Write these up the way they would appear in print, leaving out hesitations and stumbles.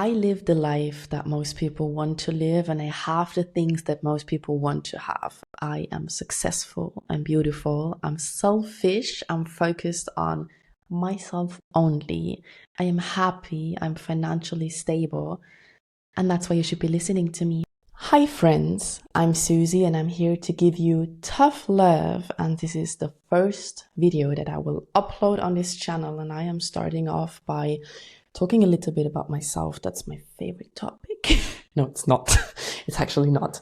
I live the life that most people want to live, and I have the things that most people want to have. I am successful, I'm beautiful, I'm selfish, I'm focused on myself only. I am happy, I'm financially stable, and that's why you should be listening to me. Hi friends, I'm Susie and I'm here to give you tough love, and this is the first video that I will upload on this channel, and I am starting off by talking a little bit about myself. That's my favorite topic. No, it's not. It's actually not.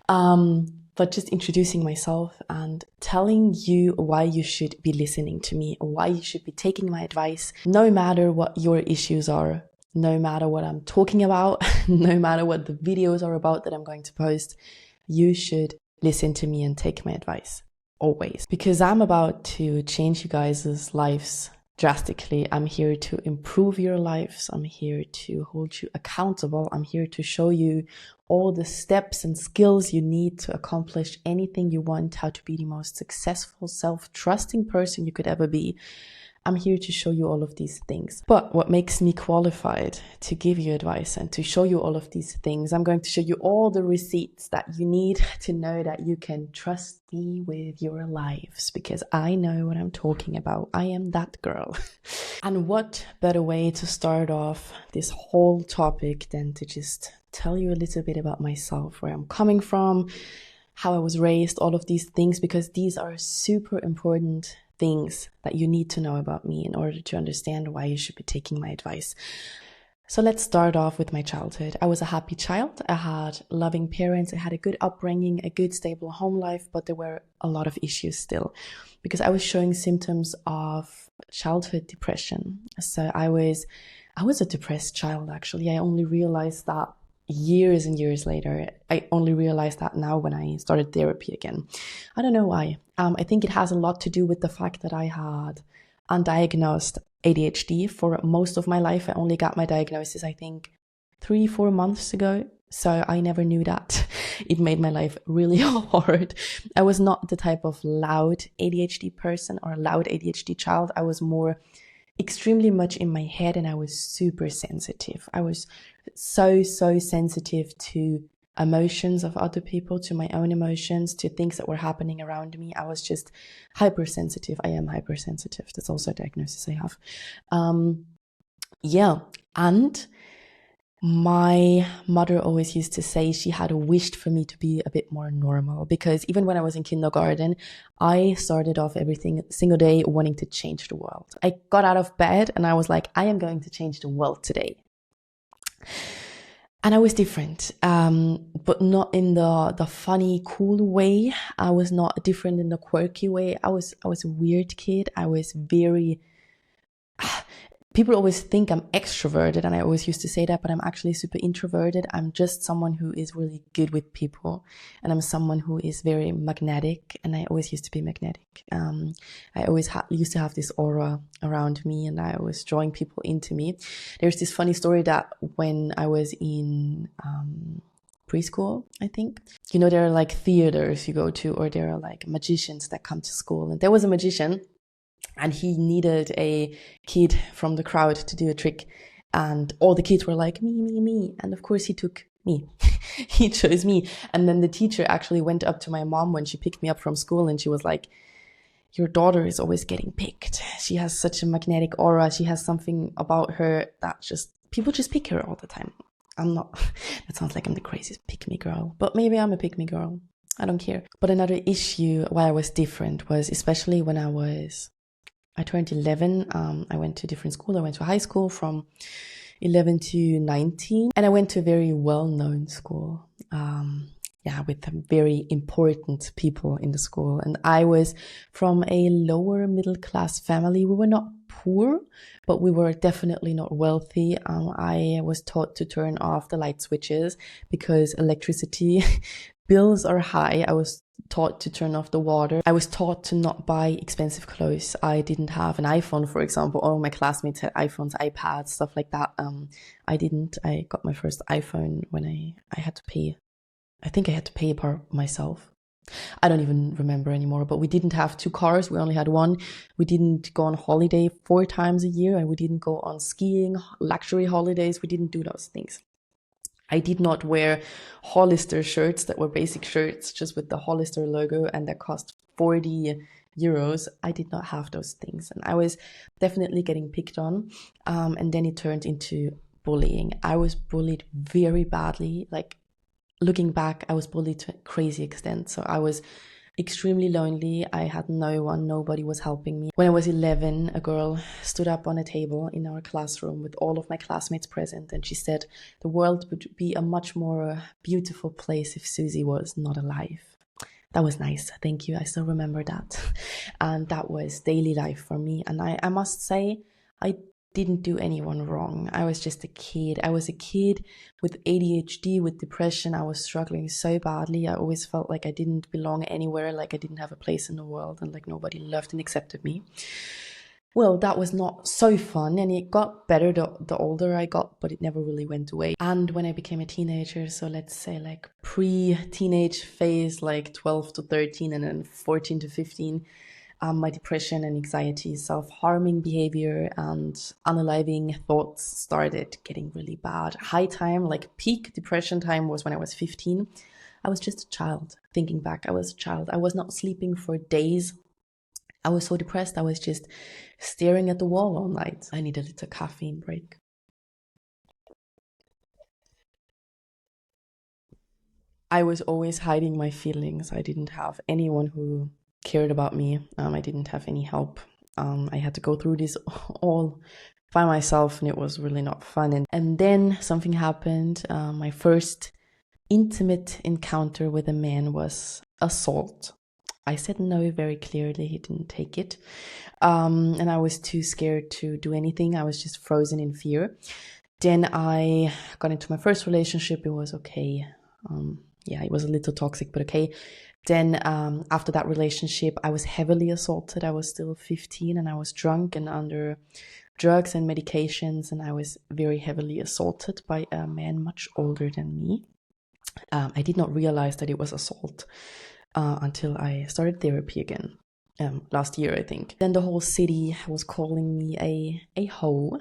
But just introducing myself and telling you why you should be listening to me, or why you should be taking my advice, no matter what your issues are, no matter what I'm talking about, no matter what the videos are about that I'm going to post, you should listen to me and take my advice. Always. Because I'm about to change you guys' lives drastically. I'm here to improve your lives. I'm here to hold you accountable. I'm here to show you all the steps and skills you need to accomplish anything you want, how to be the most successful, self-trusting person you could ever be. I'm here to show you all of these things. But what makes me qualified to give you advice and to show you all of these things, I'm going to show you all the receipts that you need to know that you can trust me with your lives, because I know what I'm talking about. I am that girl. And what better way to start off this whole topic than to just tell you a little bit about myself, where I'm coming from, how I was raised, all of these things, because these are super important things that you need to know about me in order to understand why you should be taking my advice. So let's start off with my childhood. I was a happy child. I had loving parents. I had a good upbringing, a good stable home life, but there were a lot of issues still because I was showing symptoms of childhood depression. So I was a depressed child, actually. I only realized that years and years later. I only realized that now when I started therapy again. I don't know why. I think it has a lot to do with the fact that I had undiagnosed ADHD for most of my life. I only got my diagnosis, I think, 3-4 months ago. So I never knew that. It made my life really hard. I was not the type of loud ADHD person or a loud ADHD child. I was more extremely much in my head, and I was super sensitive. I was so sensitive to emotions of other people, to my own emotions, to things that were happening around me. I was just hypersensitive. I am hypersensitive. That's also a diagnosis I have. And my mother always used to say she had wished for me to be a bit more normal, because even when I was in kindergarten, I started off every single day wanting to change the world. I got out of bed and I was like, I am going to change the world today. And I was different, but not in the funny, cool way. I was not different in the quirky way. I was a weird kid. I was very... People always think I'm extroverted, and I always used to say that, but I'm actually super introverted. I'm just someone who is really good with people, and I'm someone who is very magnetic, and I always used to be magnetic. I always used to have this aura around me, and I was drawing people into me. There's this funny story that when I was in preschool, I think, you know, there are like theaters you go to, or there are like magicians that come to school, and there was a magician, and he needed a kid from the crowd to do a trick. And all the kids were like, me. And of course he took me. He chose me. And then the teacher actually went up to my mom when she picked me up from school, and she was like, your daughter is always getting picked. She has such a magnetic aura. She has something about her that people just pick her all the time. I'm not, that sounds like I'm the craziest pick-me girl, but maybe I'm a pick-me girl. I don't care. But another issue why I was different was, especially when I turned 11, I went to a different school. I went to high school from 11 to 19, and I went to a very well-known school, with very important people in the school. And I was from a lower middle-class family. We were not poor, but we were definitely not wealthy. I was taught to turn off the light switches because electricity bills are high. I was taught to turn off the water. I was taught to not buy expensive clothes. I didn't have an iPhone, for example. All my classmates had iPhones, iPads, stuff like that. I didn't. I got my first iPhone when I had to pay. I think I had to pay it myself. I don't even remember anymore, but we didn't have two cars. We only had one. We didn't go on holiday 4 times a year, and we didn't go on skiing, luxury holidays. We didn't do those things. I did not wear Hollister shirts that were basic shirts just with the Hollister logo and that cost 40 euros. I did not have those things. And I was definitely getting picked on. And then it turned into bullying. I was bullied very badly. Like, looking back, I was bullied to a crazy extent. So I was extremely lonely. I had no one, nobody was helping me. When I was 11, a girl stood up on a table in our classroom with all of my classmates present, and she said the world would be a much more beautiful place if Susie was not alive. That was nice. Thank you. I still remember that. And that was daily life for me. And I must say, I didn't do anyone wrong. I was just a kid. I was a kid with ADHD, with depression. I was struggling so badly. I always felt like I didn't belong anywhere, like I didn't have a place in the world, and like nobody loved and accepted me. Well, that was not so fun, and it got better the older I got, but it never really went away. And when I became a teenager, so let's say like pre-teenage phase, like 12 to 13 and then 14 to 15, my depression and anxiety, self-harming behavior, and unaliving thoughts started getting really bad. High time, like peak depression time, was when I was 15. I was just a child. Thinking back, I was a child. I was not sleeping for days. I was so depressed. I was just staring at the wall all night. I needed a little caffeine break. I was always hiding my feelings. I didn't have anyone who cared about me. I didn't have any help. I had to go through this all by myself, and it was really not fun. And then something happened. My first intimate encounter with a man was assault. I said no very clearly. He didn't take it. And I was too scared to do anything. I was just frozen in fear. Then I got into my first relationship. It was okay. Yeah, it was a little toxic, but okay. Then after that relationship, I was heavily assaulted. I was still 15 and I was drunk and under drugs and medications, and I was very heavily assaulted by a man much older than me. I did not realize that it was assault until I started therapy again last year, I think. Then the whole city was calling me a hoe.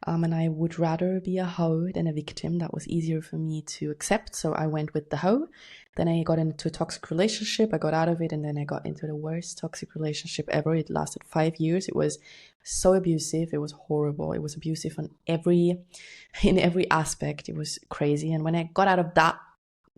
And I would rather be a hoe than a victim. That was easier for me to accept. So I went with the hoe. Then I got into a toxic relationship. I got out of it, and then I got into the worst toxic relationship ever. It lasted 5 years. It was so abusive. It was horrible. It was abusive in every aspect. It was crazy. And when I got out of that,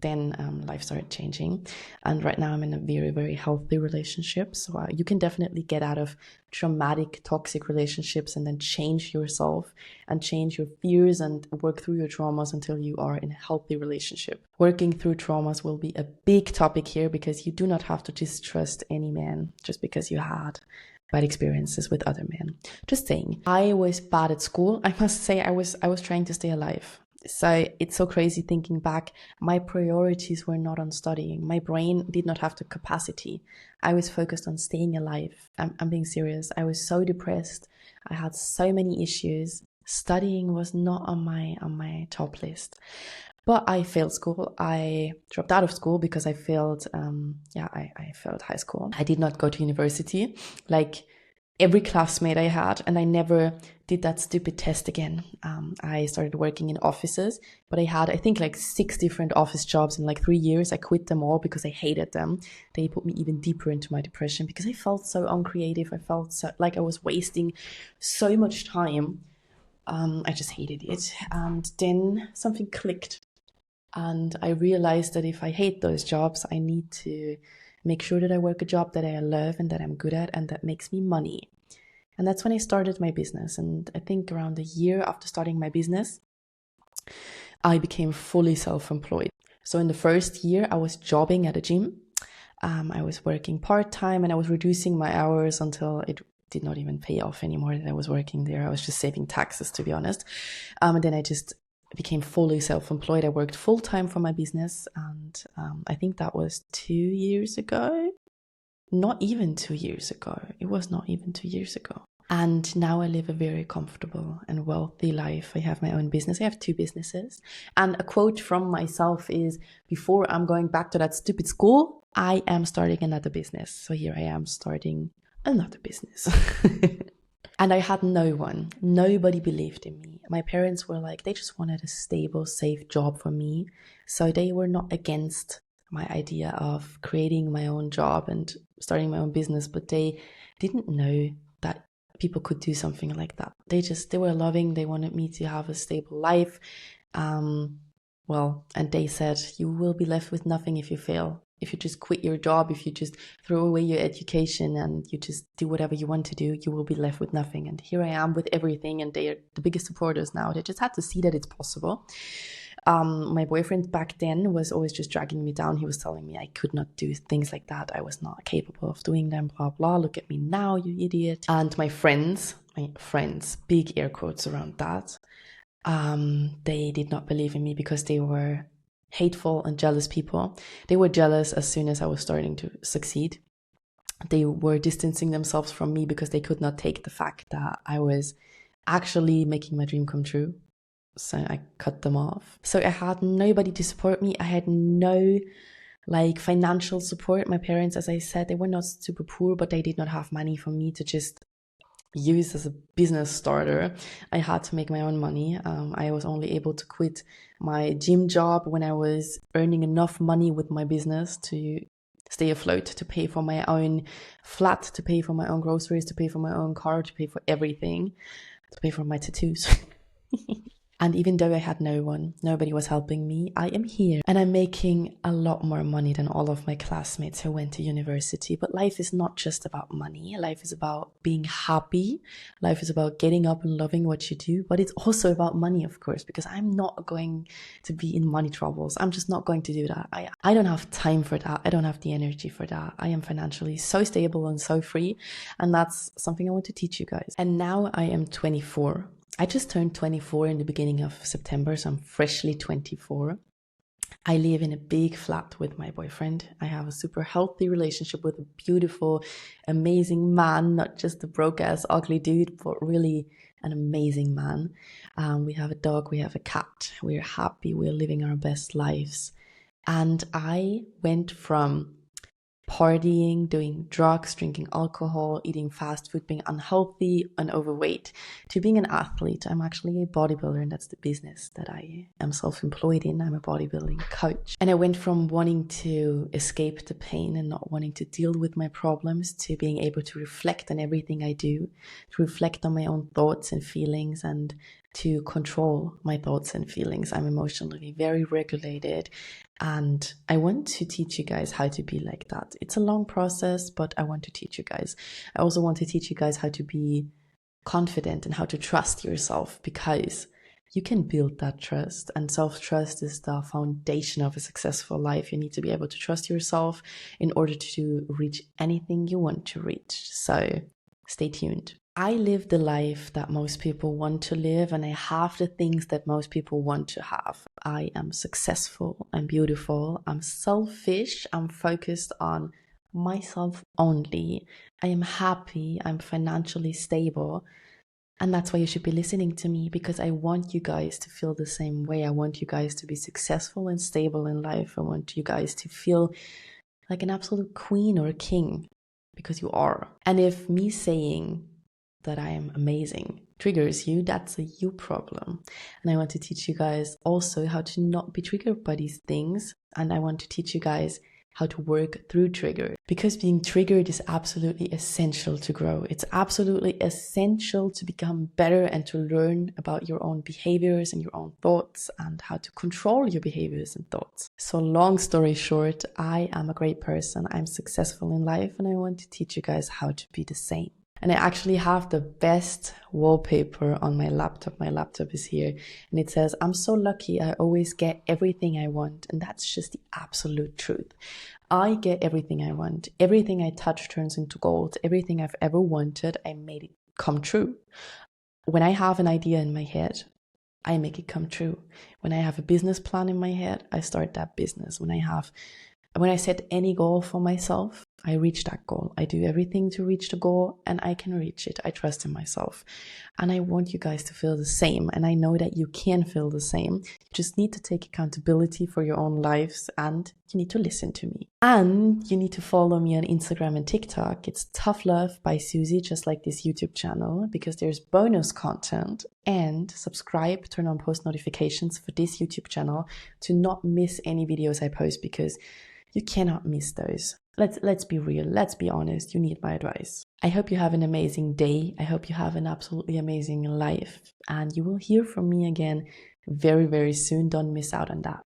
then life started changing, and right now I'm in a very, very healthy relationship. So you can definitely get out of traumatic, toxic relationships and then change yourself and change your fears and work through your traumas until you are in a healthy relationship. Working through traumas will be a big topic here, because you do not have to distrust any man just because you had bad experiences with other men. Just saying. I was bad at school. I must say I was trying to stay alive. So it's so crazy thinking back. My priorities were not on studying. My brain did not have the capacity. I was focused on staying alive. I'm being serious. I was so depressed. I had so many issues. Studying was not on my top list. But I failed school. I dropped out of school because I failed. I failed high school. I did not go to university like every classmate I had, and I never did that stupid test again. I started working in offices, but I had, I think, like 6 different office jobs in like 3 years. I quit them all because I hated them. They put me even deeper into my depression because I felt so uncreative. I felt so, like I was wasting so much time. I just hated it. And then something clicked. And I realized that if I hate those jobs, I need to make sure that I work a job that I love and that I'm good at and that makes me money. And that's when I started my business. And I think around a year after starting my business, I became fully self-employed. So in the first year, I was jobbing at a gym. I was working part-time, and I was reducing my hours until it did not even pay off anymore that I was working there. I was just saving taxes, to be honest. And then I just became fully self-employed. I worked full-time for my business, and I think that was 2 years ago. Not even 2 years ago. It was not even 2 years ago. And now I live a very comfortable and wealthy life. I have my own business. I have 2 businesses. And a quote from myself is, before I'm going back to that stupid school, I am starting another business. So here I am starting another business. And I had no one. Nobody believed in me. My parents were like, they just wanted a stable, safe job for me. So they were not against my idea of creating my own job and starting my own business, but they didn't know that people could do something like that. They were loving. They wanted me to have a stable life. And they said, you will be left with nothing if you fail. If you just quit your job, if you just throw away your education and you just do whatever you want to do, you will be left with nothing. And here I am with everything, and they are the biggest supporters now. They just had to see that it's possible. My boyfriend back then was always just dragging me down. He was telling me I could not do things like that. I was not capable of doing them, blah, blah. Look at me now, you idiot. And my friends, big air quotes around that, they did not believe in me because they were hateful and jealous people. They were jealous as soon as I was starting to succeed. They were distancing themselves from me because they could not take the fact that I was actually making my dream come true. So I cut them off. So I had nobody to support me. I had no financial support. My parents, as I said, they were not super poor, but they did not have money for me to just use as a business starter. I had to make my own money. I was only able to quit my gym job when I was earning enough money with my business to stay afloat, to pay for my own flat, to pay for my own groceries, to pay for my own car, to pay for everything, to pay for my tattoos. And even though I had no one, nobody was helping me, I am here and I'm making a lot more money than all of my classmates who went to university. But life is not just about money. Life is about being happy. Life is about getting up and loving what you do. But it's also about money, of course, because I'm not going to be in money troubles. I'm just not going to do that. I don't have time for that. I don't have the energy for that. I am financially so stable and so free. And that's something I want to teach you guys. And now I am 24. I just turned 24 in the beginning of September, so I'm freshly 24. I live in a big flat with my boyfriend. I have a super healthy relationship with a beautiful, amazing man, not just a broke-ass, ugly dude, but really an amazing man. We have a dog, we have a cat, we're happy, we're living our best lives. And I went from partying, doing drugs, drinking alcohol, eating fast food, being unhealthy and overweight, to being an athlete. I'm actually a bodybuilder, and that's the business that I am self-employed in. I'm a bodybuilding coach. And I went from wanting to escape the pain and not wanting to deal with my problems to being able to reflect on everything I do, to reflect on my own thoughts and feelings, and to control my thoughts and feelings. I'm emotionally very regulated, and I want to teach you guys how to be like that. It's a long process, but I want to teach you guys. I also want to teach you guys how to be confident and how to trust yourself, because you can build that trust, and self-trust is the foundation of a successful life. You need to be able to trust yourself in order to reach anything you want to reach. So stay tuned. I live the life that most people want to live, and I have the things that most people want to have. I am successful, I'm beautiful, I'm selfish, I'm focused on myself only. I am happy, I'm financially stable. And that's why you should be listening to me, because I want you guys to feel the same way. I want you guys to be successful and stable in life. I want you guys to feel like an absolute queen or a king, because you are. And if me saying that I am amazing triggers you, that's a you problem. And I want to teach you guys also how to not be triggered by these things. And I want to teach you guys how to work through triggers, because being triggered is absolutely essential to grow. It's absolutely essential to become better and to learn about your own behaviors and your own thoughts and how to control your behaviors and thoughts. So long story short, I am a great person. I'm successful in life, and I want to teach you guys how to be the same. And I actually have the best wallpaper on my laptop. My laptop is here, and it says, "I'm so lucky, I always get everything I want." And that's just the absolute truth. I get everything I want. Everything I touch turns into gold. Everything I've ever wanted, I made it come true. When I have an idea in my head, I make it come true. When I have a business plan in my head, I start that business. When I have when I set any goal for myself, I reach that goal. I do everything to reach the goal, and I can reach it. I trust in myself. And I want you guys to feel the same. And I know that you can feel the same. You just need to take accountability for your own lives, and you need to listen to me. And you need to follow me on Instagram and TikTok. It's Tough Love by Susie, just like this YouTube channel, because there's bonus content. And subscribe, turn on post notifications for this YouTube channel to not miss any videos I post, because you cannot miss those. Let's be real. Let's be honest. You need my advice. I hope you have an amazing day. I hope you have an absolutely amazing life. And you will hear from me again very, very soon. Don't miss out on that.